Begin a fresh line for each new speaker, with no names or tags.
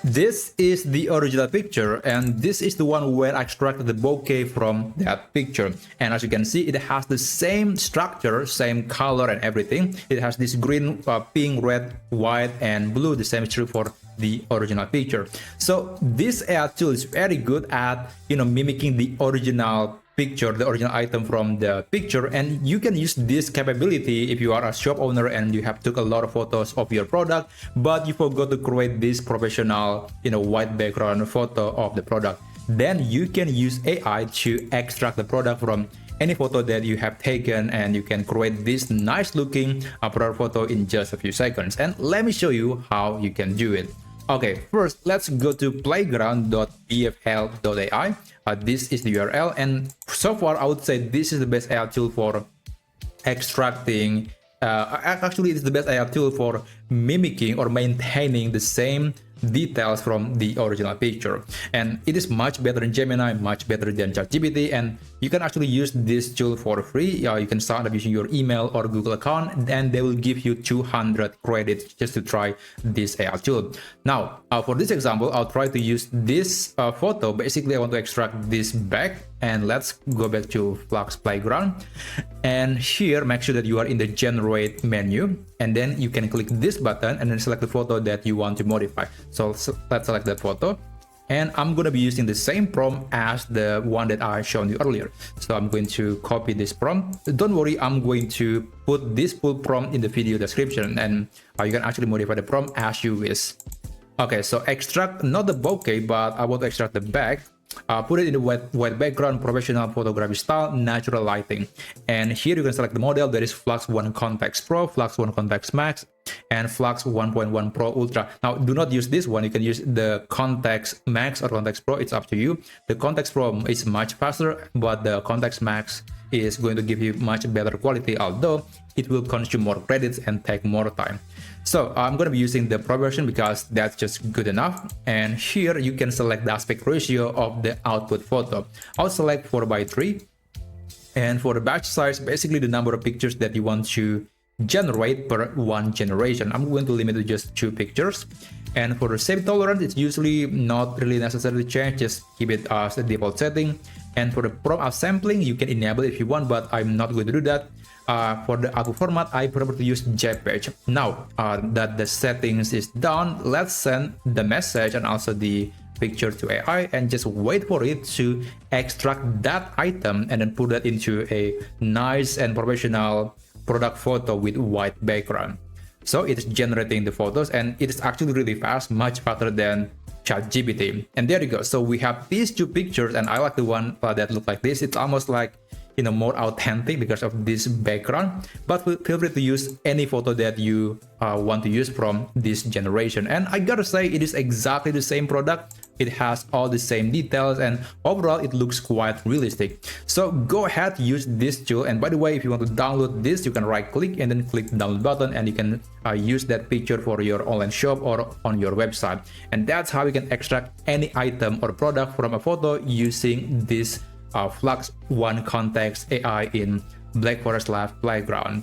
This is the original picture, and this is the one where I extracted the bokeh from that picture. And as you can see, it has the same structure, same color and everything. It has this green, pink, red, white, and blue, the same is true for the original picture. So this AI tool is very good at, mimicking the original picture, the original item from the picture, and you can use this capability if you are a shop owner and you have took a lot of photos of your product, but you forgot to create this professional, white background photo of the product. Then you can use AI to extract the product from any photo that you have taken, and you can create this nice looking product photo in just a few seconds. And let me show you how you can do it. Okay, first let's go to playground.bfl.ai. This is the URL, and so far I would say this is the best AI tool for extracting. Actually, it's the best AI tool for mimicking or maintaining the same details from the original picture, and it is much better than Gemini, much better than ChatGPT, and you can actually use this tool for free. You can sign up using your email or Google account, and they will give you 200 credits just to try this AI tool. Now, for this example, I'll try to use this photo. Basically, I want to extract this bag, and let's go back to Flux Playground. And here, make sure that you are in the generate menu, and then you can click this button and then select the photo that you want to modify. So let's select that photo, and I'm going to be using the same prompt as the one that I showed you earlier. So I'm going to copy this prompt. Don't worry, I'm going to put this full prompt in the video description, and you can actually modify the prompt as you wish. Okay, so extract not the bokeh, but I want to extract the bag. Put it in the white background, professional photography style, natural lighting. And here you can select the model. There is FLUX.1 Kontext Pro, FLUX.1 Kontext Max, and FLUX.1 Pro Ultra. Now, do not use this one. You can use the Kontext Max or Kontext Pro. It's up to you. The Kontext Pro is much faster, but the Kontext Max is going to give you much better quality, although it will consume more credits and take more time. So I'm going to be using the Pro version because that's just good enough. And here you can select the aspect ratio of the output photo. I'll select 4:3. And for the batch size, basically the number of pictures that you want to generate per one generation, I'm going to limit to just 2 pictures. And for the save tolerance, it's usually not really necessary to change, just keep it as the default setting. And for the prompt sampling, you can enable it if you want, but I'm not going to do that. For the output format, I prefer to use JPEG. Now that the settings is done, let's send the message and also the picture to AI, and just wait for it to extract that item and then put that into a nice and professional product photo with white background. So it is generating the photos, and it is actually really fast, much faster than ChatGPT. And there you go. So we have these 2 pictures, and I like the one that look like this. It's almost like more authentic because of this background, but feel free to use any photo that you want to use from this generation. And I gotta say, it is exactly the same product. It has all the same details, and overall it looks quite realistic. So go ahead, use this tool. And by the way, if you want to download this, you can right click and then click the download button, and you can use that picture for your online shop or on your website. And that's how you can extract any item or product from a photo using this FLUX.1 Kontext AI in Black Forest Live Playground.